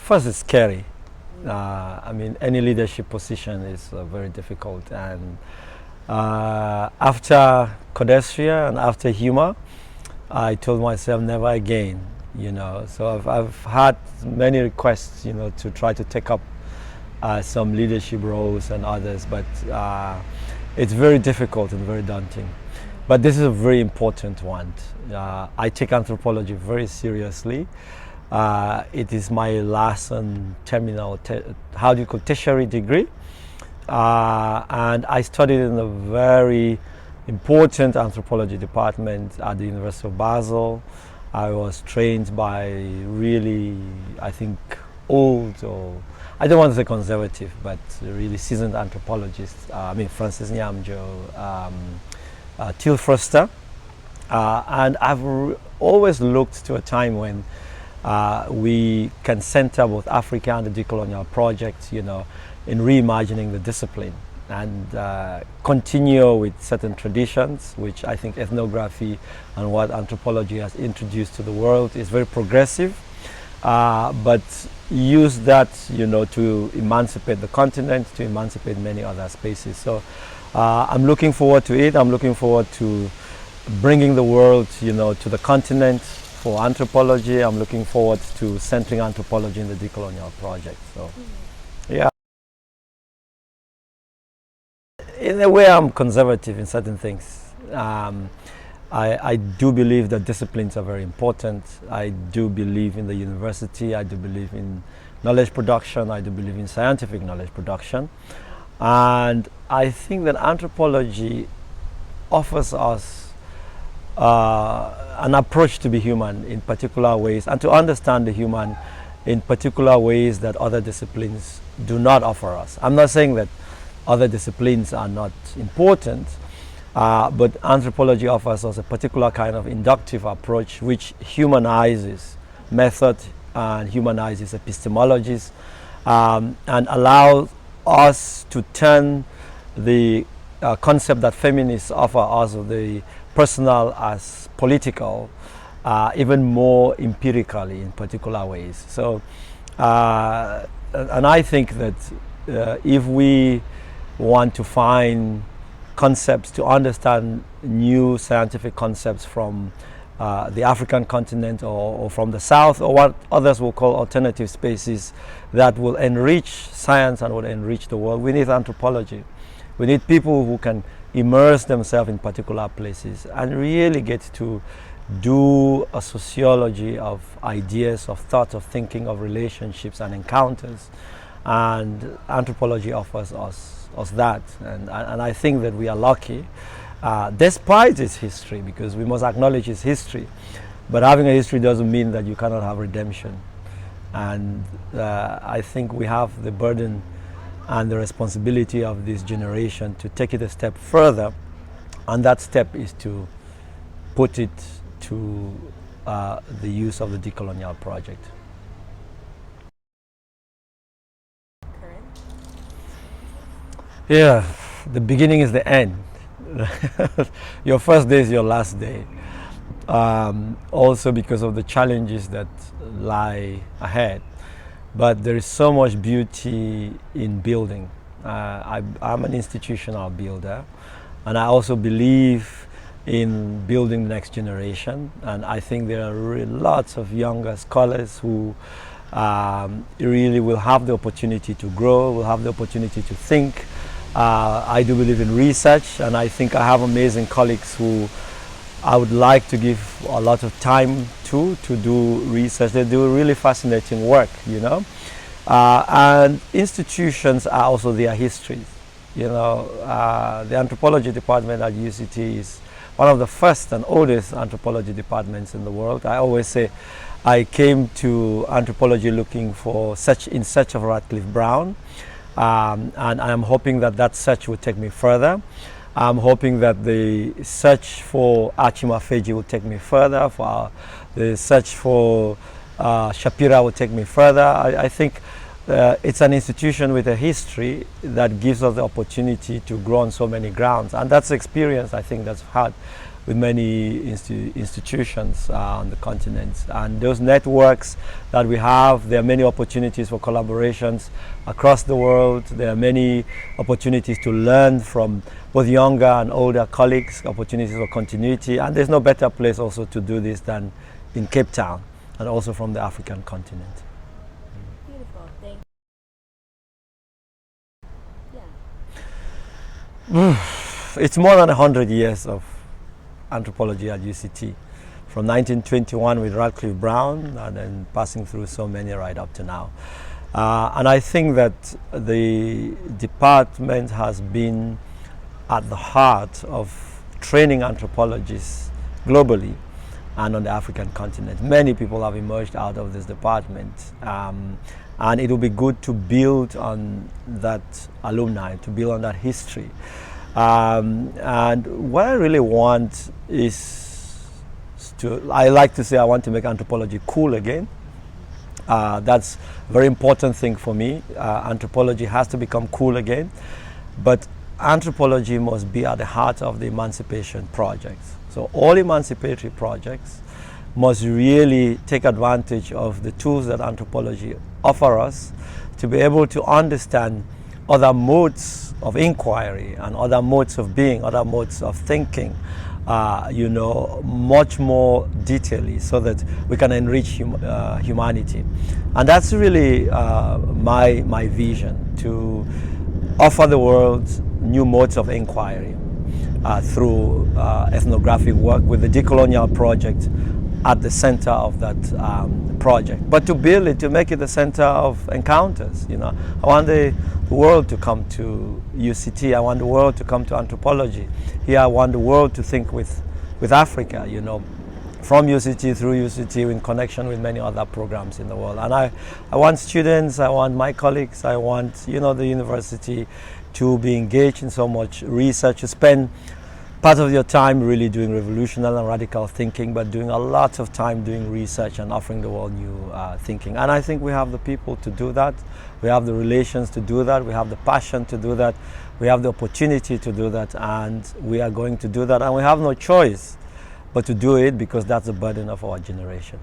First, it's scary. I mean, any leadership position is very difficult. And after Codestria and after HUMA, I told myself never again, you know. So I've had many requests, you know, to try to take up some leadership roles and others, but it's very difficult and very daunting. But this is a very important one. I take anthropology very seriously. It is my last and terminal, tertiary degree. And I studied in a very important anthropology department at the University of Basel. I was trained by really, I think, old, or I don't want to say conservative, but really seasoned anthropologists. I mean, Francis Nyamjo, Till Froster. And I've always looked to a time when we can center both Africa and the decolonial project, you know, in reimagining the discipline and continue with certain traditions, which I think ethnography and what anthropology has introduced to the world is very progressive, but use that, you know, to emancipate the continent, to emancipate many other spaces. So I'm looking forward to it. I'm looking forward to bringing the world, you know, to the continent for anthropology. I'm looking forward to centering anthropology in the decolonial project. So, yeah. In a way, I'm conservative in certain things. I do believe that disciplines are very important. I do believe in the university. I do believe in knowledge production. I do believe in scientific knowledge production. And I think that anthropology offers us an approach to be human in particular ways, and to understand the human in particular ways that other disciplines do not offer us. I'm not saying that other disciplines are not important, but anthropology offers us a particular kind of inductive approach which humanizes method and humanizes epistemologies, and allows us to turn the concept that feminists offer us of the personal as political, even more empirically in particular ways. So, and I think that if we want to find concepts to understand new scientific concepts from the African continent or from the South, or what others will call alternative spaces that will enrich science and will enrich the world, we need anthropology. We need people who can immerse themselves in particular places and really get to do a sociology of ideas, of thoughts, of thinking, of relationships and encounters. And anthropology offers us that. And I think that we are lucky, despite its history, because we must acknowledge its history. But having a history doesn't mean that you cannot have redemption. And I think we have the burden and the responsibility of this generation to take it a step further, and that step is to put it to the use of the decolonial project. Yeah, the beginning is the end. Your first day is your last day. Also because of the challenges that lie ahead. But there is so much beauty in building. I'm an institutional builder, and I also believe in building the next generation. And I think there are really lots of younger scholars who really will have the opportunity to grow, will have the opportunity to think. I do believe in research, and I think I have amazing colleagues who I would like to give a lot of time to do research. They do really fascinating work, you know. And institutions are also their histories. You know, the anthropology department at UCT is one of the first and oldest anthropology departments in the world. I always say I came to anthropology looking for in search of Radcliffe Brown, and I'm hoping that that search will take me further. I'm hoping that the search for Achima Feji will take me further, for the search for Shapira will take me further. I think it's an institution with a history that gives us the opportunity to grow on so many grounds. And that's the experience I think that's had with many institutions on the continent. And those networks that we have, there are many opportunities for collaborations across the world. There are many opportunities to learn from both younger and older colleagues, opportunities for continuity. And there's no better place also to do this than in Cape Town, and also from the African continent. Beautiful, thank you. Yeah. It's more than 100 years of anthropology at UCT, from 1921 with Radcliffe Brown, and then passing through so many right up to now. And I think that the department has been at the heart of training anthropologists globally and on the African continent. Many people have emerged out of this department, and it will be good to build on that alumni, to build on that history. And what I really want is I like to say I want to make anthropology cool again. That's a very important thing for me. Anthropology has to become cool again, but anthropology must be at the heart of the emancipation projects. So all emancipatory projects must really take advantage of the tools that anthropology offer us to be able to understand other modes of inquiry and other modes of being, other modes of thinking, much more detailedly, so that we can enrich humanity. And that's really my vision, to offer the world new modes of inquiry through ethnographic work, with the Decolonial Project at the center of that project. But to build it, to make it the center of encounters. I want the world to come to UCT. I want the world to come to anthropology. Here I want the world to think with Africa, from UCT through UCT, in connection with many other programs in the world. And I want students, I want my colleagues, I want the university to be engaged in so much research, to spend part of your time really doing revolutionary and radical thinking, but doing a lot of time doing research and offering the world new thinking. And I think we have the people to do that. We have the relations to do that. We have the passion to do that. We have the opportunity to do that, and we are going to do that. And we have no choice but to do it, because that's the burden of our generation.